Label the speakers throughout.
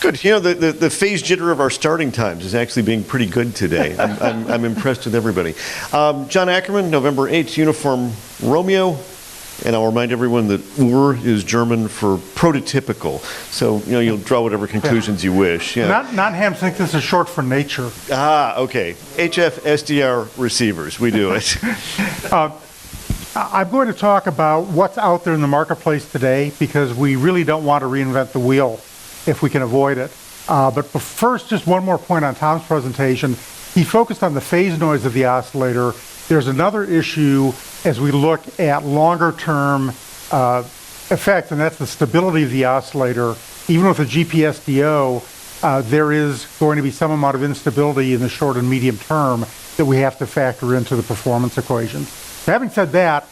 Speaker 1: Good. You know, the phase jitter of our starting times is actually being pretty good today. I'm impressed with everybody. John Ackermann, November 8th, Uniform Romeo. And I'll remind everyone that is German for prototypical. So, you know, you'll draw whatever conclusions you wish. Yeah.
Speaker 2: Nottingham think this is short for nature.
Speaker 1: Ah, okay. HF SDR receivers. We do it.
Speaker 2: I'm going to talk about what's out there in the marketplace today because we really don't want to reinvent the wheel if we can avoid it. But first, just one more point on Tom's presentation. He focused on the phase noise of the oscillator. There's another issue as we look at longer-term effects, and that's the stability of the oscillator. Even with a GPSDO, there is going to be some amount of instability in the short and medium term that we have to factor into the performance equations. So having said that,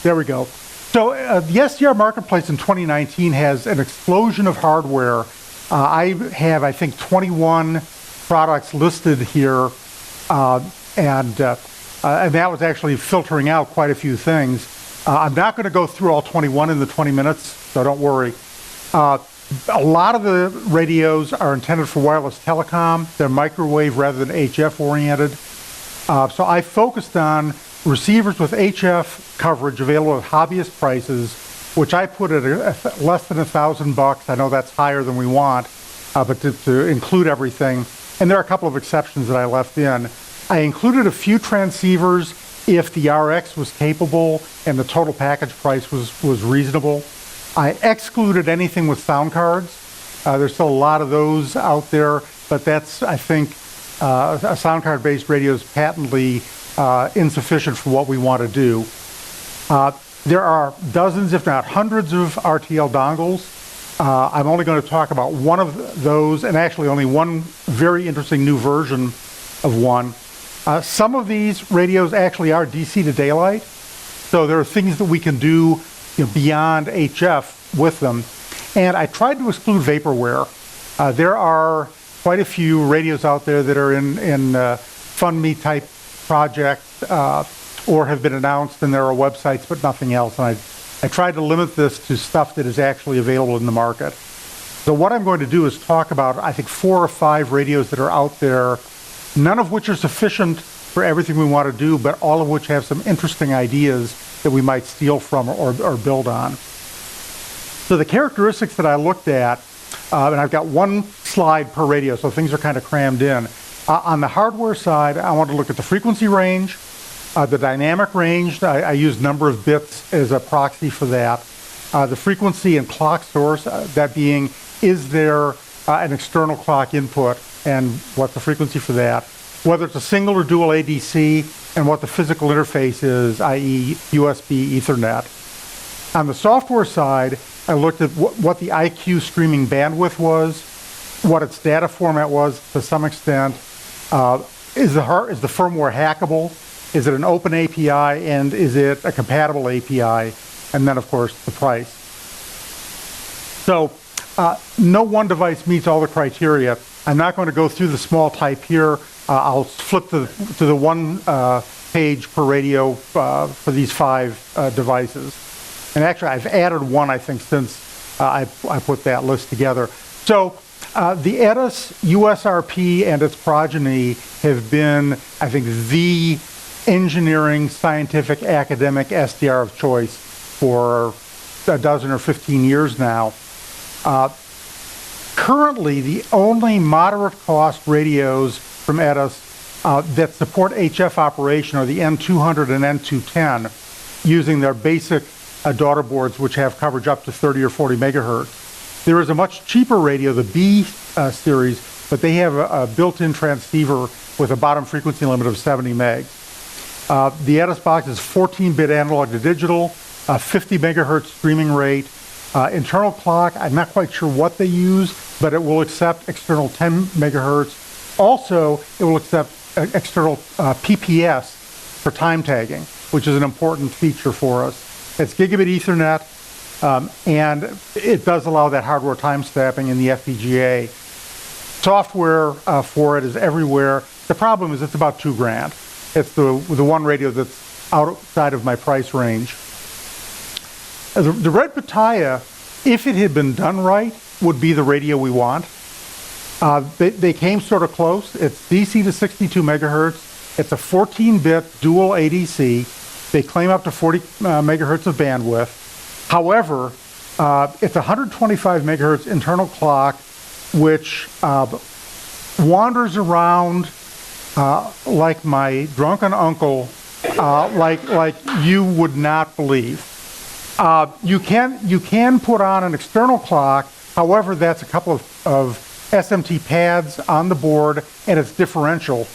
Speaker 2: there we go. So the SDR marketplace in 2019 has an explosion of hardware. I have, I think, 21 products listed here, and that was actually filtering out quite a few things. I'm not going to go through all 21 in the 20 minutes, so don't worry. A lot of the radios are intended for wireless telecom. They're microwave rather than HF oriented. So I focused on receivers with HF coverage available at hobbyist prices, which I put at less than $1,000. I know that's higher than we want, but to include everything. And there are a couple of exceptions that I left in. I included a few transceivers if the RX was capable and the total package price was reasonable. I excluded anything with sound cards. There's still a lot of those out there, but that's, I think, a sound card-based radio is patently insufficient for what we want to do. There are dozens, if not hundreds, of RTL dongles. I'm only going to talk about one of those, and actually only one very interesting new version of one. Some of these radios actually are DC to daylight, so there are things that we can do, beyond HF with them. And I tried to exclude vaporware. There are quite a few radios out there that are in fund me type projects or have been announced, and there are websites, but nothing else. And I tried to limit this to stuff that is actually available in the market. So what I'm going to do is talk about, I think, 4 or 5 radios that are out there, none of which are sufficient for everything we want to do, but all of which have some interesting ideas that we might steal from or build on. So the characteristics that I looked at, and I've got one slide per radio, so things are kind of crammed in. On the hardware side, I want to look at the frequency range, the dynamic range. I used number of bits as a proxy for that. The frequency and clock source, that being, is there an external clock input, and what's the frequency for that? Whether it's a single or dual ADC, and what the physical interface is, i.e. USB, Ethernet. On the software side, I looked at what the IQ streaming bandwidth was, what its data format was to some extent. Is the firmware hackable? Is it an open API, and is it a compatible API? And then, of course, the price. So no one device meets all the criteria. I'm not going to go through the small type here. I'll flip to the one page per radio for these 5 devices. And actually, I've added one, I think, since I put that list together. So the EDIS, USRP, and its progeny have been, I think, the engineering, scientific, academic SDR of choice for a dozen or 15 years now. Currently, the only moderate cost radios from EDIS that support HF operation are the N200 and N210 using their basic daughter boards, which have coverage up to 30 or 40 megahertz. There is a much cheaper radio, the B series, but they have a built-in transceiver with a bottom frequency limit of 70 megs. The EDIS box is 14-bit analog to digital, 50 megahertz streaming rate. Internal clock, I'm not quite sure what they use, but it will accept external 10 megahertz. Also, it will accept external PPS for time tagging, which is an important feature for us. It's gigabit Ethernet, and it does allow that hardware time stamping in the FPGA. Software for it is everywhere. The problem is it's about $2,000. It's the one radio that's outside of my price range. The red pitaya, if it had been done right, would be the radio we want. They came sort of close. It's DC to 62 megahertz. It's a 14-bit dual ADC. They claim up to 40 megahertz of bandwidth. However, it's a 125 megahertz internal clock, which wanders around like my drunken uncle, like you would not believe. You can put on an external clock. However, that's a couple of SMT pads on the board, and it's differential.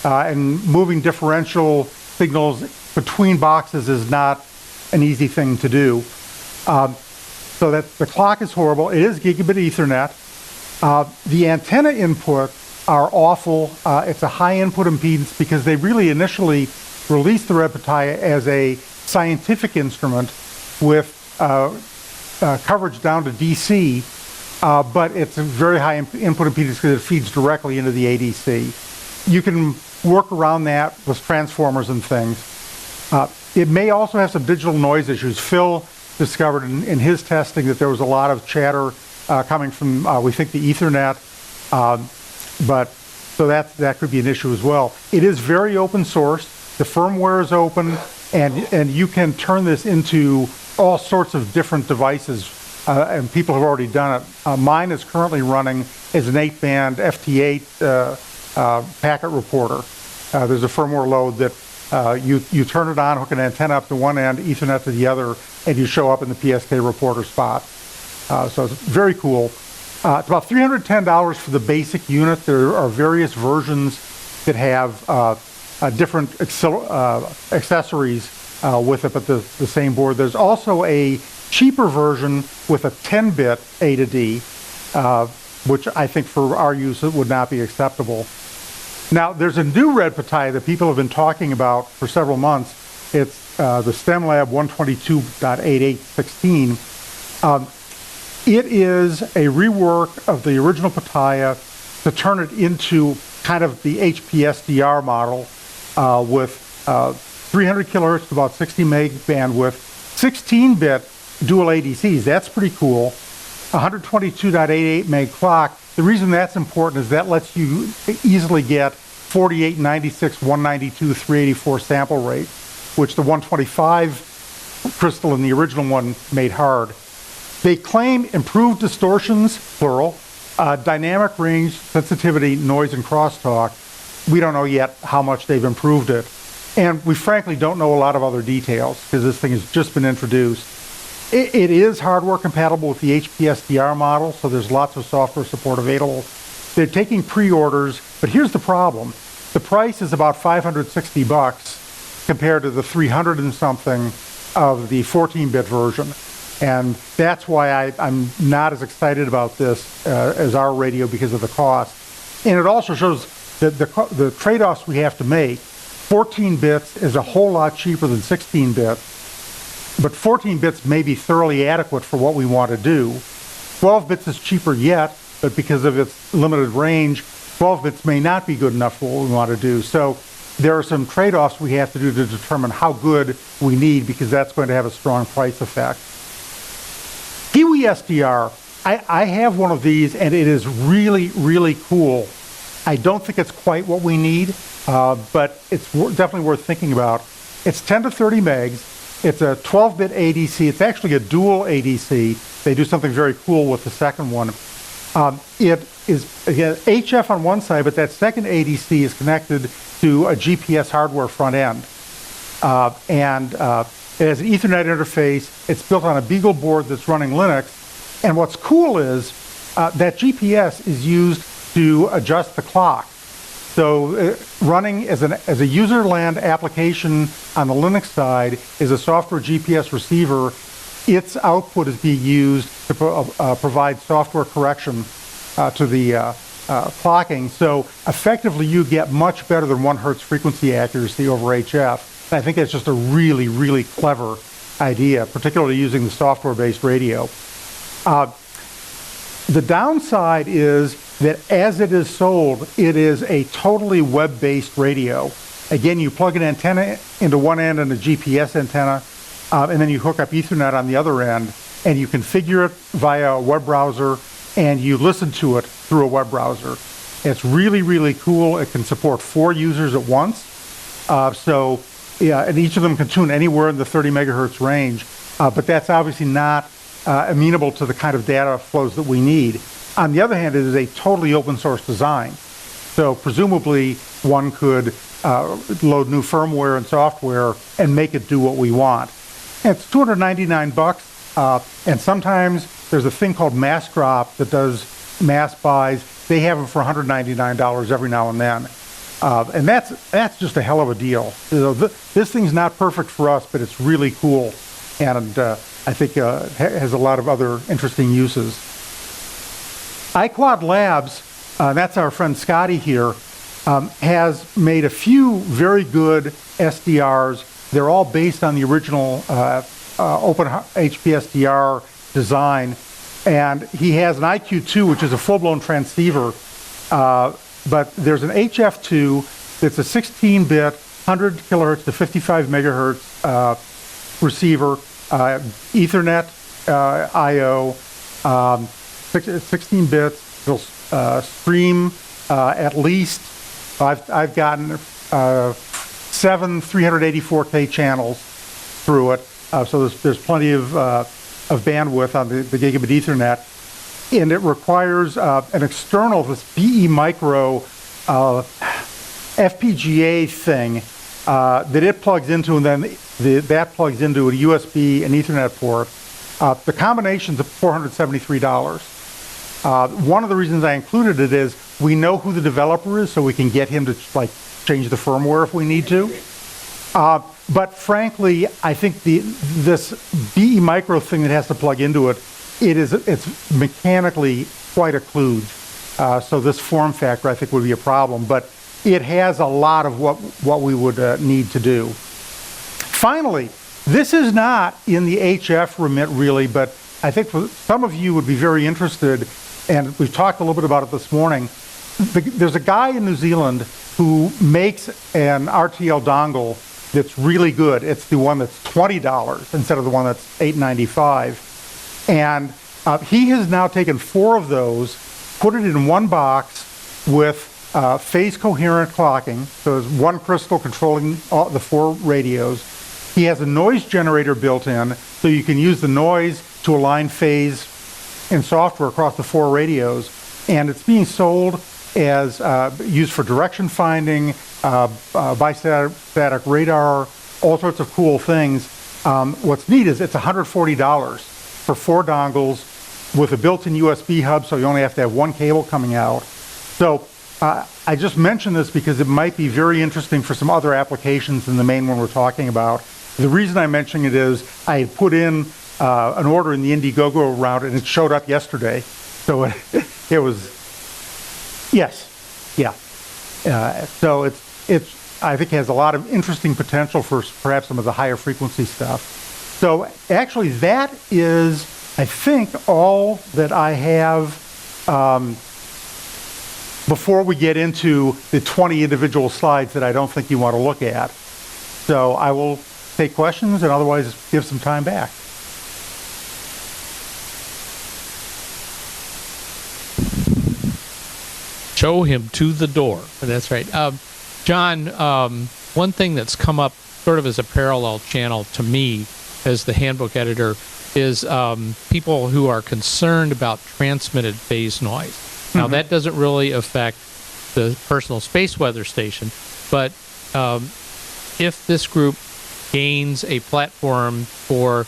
Speaker 2: And moving differential signals between boxes is not an easy thing to do. So that the clock is horrible. It is gigabit Ethernet. The antenna input are awful. It's a high input impedance because they really initially released the red pitaya as a scientific instrument with coverage down to DC, but it's a very high input impedance because it feeds directly into the ADC. You can work around that with transformers and things. It may also have some digital noise issues. Phil discovered in his testing that there was a lot of chatter coming from, we think, the Ethernet, but so that could be an issue as well. It is very open source. The firmware is open, and you can turn this into all sorts of different devices, and people have already done it. Mine is currently running as an 8-band FT8 packet reporter. There's a firmware load that you turn it on, hook an antenna up to one end, Ethernet to the other, and you show up in the PSK reporter spot. So it's very cool. It's about $310 for the basic unit. There are various versions that have different accessories with it, but the same board. There's also a cheaper version with a 10-bit A to D, which I think for our use it would not be acceptable. Now, there's a new red pitaya that people have been talking about for several months. It's the StemLab 122.8816. It is a rework of the original pitaya to turn it into kind of the HP SDR model with 300 kilohertz to about 60 meg bandwidth, 16-bit dual ADCs. That's pretty cool. 122.88 meg clock. The reason that's important is that lets you easily get 48, 96, 192, 384 sample rate, which the 125 crystal in the original one made hard. They claim improved distortions, plural, dynamic range, sensitivity, noise, and crosstalk. We don't know yet how much they've improved it. And we frankly don't know a lot of other details because this thing has just been introduced. It is hardware compatible with the HP SDR model, so there's lots of software support available. They're taking pre-orders, but here's the problem. The price is about $560 compared to the 300 and something of the 14-bit version. And that's why I'm not as excited about this as our radio because of the cost. And it also shows that the trade-offs we have to make. 14 bits is a whole lot cheaper than 16 bits, but 14 bits may be thoroughly adequate for what we want to do. 12 bits is cheaper yet, but because of its limited range, 12 bits may not be good enough for what we want to do. So there are some trade-offs we have to do to determine how good we need because that's going to have a strong price effect. Kiwi SDR, I have one of these and it is really, really cool. I don't think it's quite what we need, but it's definitely worth thinking about. It's 10 to 30 megs. It's a 12-bit ADC. It's actually a dual ADC. They do something very cool with the second one. It is again, HF on one side, but that second ADC is connected to a GPS hardware front end. It has an Ethernet interface. It's built on a Beagle board that's running Linux. And what's cool is that GPS is used to adjust the clock. So running as a user land application on the Linux side is a software GPS receiver. Its output is being used to provide software correction to the clocking. So effectively, you get much better than 1 hertz frequency accuracy over HF. And I think that's just a really, really clever idea, particularly using the software-based radio. The downside is that as it is sold, it is a totally web-based radio. Again, you plug an antenna into one end and a GPS antenna. and then you hook up Ethernet on the other end, and you configure it via a web browser, and you listen to it through a web browser. It's really, really cool. It can support 4 users at once. And each of them can tune anywhere in the 30 megahertz range, but that's obviously not amenable to the kind of data flows that we need. On the other hand, it is a totally open source design. So presumably one could load new firmware and software and make it do what we want. And it's $299, and sometimes there's a thing called Mass Drop that does mass buys. They have them for $199 every now and then. And that's just a hell of a deal. This thing's not perfect for us, but it's really cool. And I think has a lot of other interesting uses. iQuad Labs, that's our friend Scotty here, has made a few very good SDRs. They're all based on the original Open HP SDR design. And he has an IQ2, which is a full-blown transceiver. But there's an HF2 that's a 16-bit, 100 kilohertz to 55 megahertz receiver, Ethernet I/O, 16 bits. It'll stream at least. I've gotten 7 384K channels through it, so there's plenty of bandwidth on the gigabit Ethernet. And it requires an external, this BE Micro FPGA thing that it plugs into, and then that plugs into a USB and Ethernet port. The combination's of $473. One of the reasons I included it is we know who the developer is, so we can get him to change the firmware if we need to. But frankly, I think this BE Micro thing that has to plug into it, it's mechanically quite a kludge. So this form factor, I think, would be a problem. But it has a lot of what we would need to do. Finally, this is not in the HF remit really, but I think for some of you would be very interested, and we've talked a little bit about it this morning. There's a guy in New Zealand who makes an RTL dongle that's really good. It's the one that's $20 instead of the one that's $8.95. And he has now taken 4 of those, put it in one box with phase coherent clocking. So there's one crystal controlling the 4 radios. He has a noise generator built in, so you can use the noise to align phase and software across the 4 radios. And it's being sold as used for direction finding, bistatic radar, all sorts of cool things. What's neat is it's $140 for 4 dongles with a built-in USB hub, so you only have to have one cable coming out. So I just mentioned this because it might be very interesting for some other applications than the main one we're talking about. The reason I'm mentioning it is I had put in an order in the Indiegogo round, and it showed up yesterday. So it was, yes, yeah. So it's I think has a lot of interesting potential for perhaps some of the higher frequency stuff. So actually that is, I think, all that I have before we get into the 20 individual slides that I don't think you want to look at. So I will take questions and otherwise give some time back.
Speaker 3: Show him to the door. That's right. John, one thing that's come up sort of as a parallel channel to me as the handbook editor is people who are concerned about transmitted phase noise. Now, that doesn't really affect the personal space weather station, but if this group gains a platform for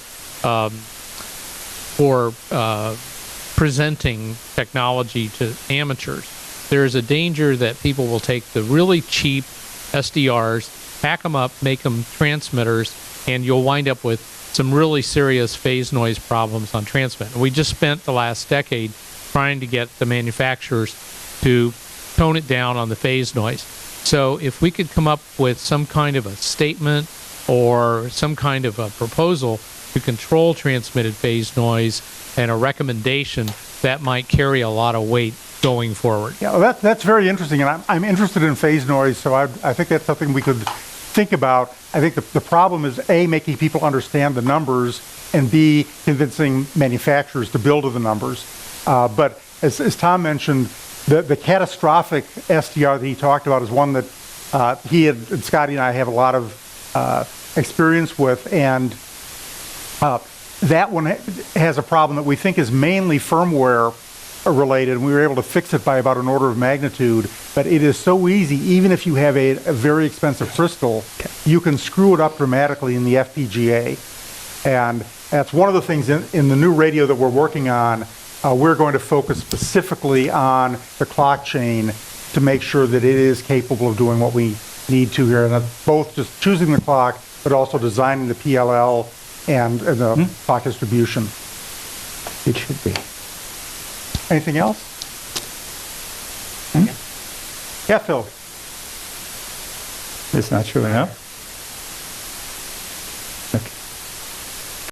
Speaker 3: presenting technology to amateurs, there's a danger that people will take the really cheap SDRs, pack them up, make them transmitters, and you'll wind up with some really serious phase noise problems on transmit. And we just spent the last decade trying to get the manufacturers to tone it down on the phase noise. So if we could come up with some kind of a statement or some kind of a proposal to control transmitted phase noise and a recommendation, that might carry a lot of weight going forward.
Speaker 2: Yeah, well, that's very interesting, and I'm interested in phase noise, so I think that's something we could think about, I think the problem is A, making people understand the numbers, and B, convincing manufacturers to build to the numbers. But as Tom mentioned, the catastrophic SDR that he talked about is one that he and Scotty and I have a lot of experience with, and that one has a problem that we think is mainly firmware related, and we were able to fix it by about an order of magnitude. But it is so easy, even if you have a very expensive crystal, you can screw it up dramatically in the FPGA. And that's one of the things in the new radio that we're working on. We're going to focus specifically on the clock chain to make sure that it is capable of doing what we need to here, and that's both just choosing the clock, but also designing the PLL and the clock distribution.
Speaker 4: It should be.
Speaker 2: Anything else? Yeah, Phil.
Speaker 4: It's not true enough.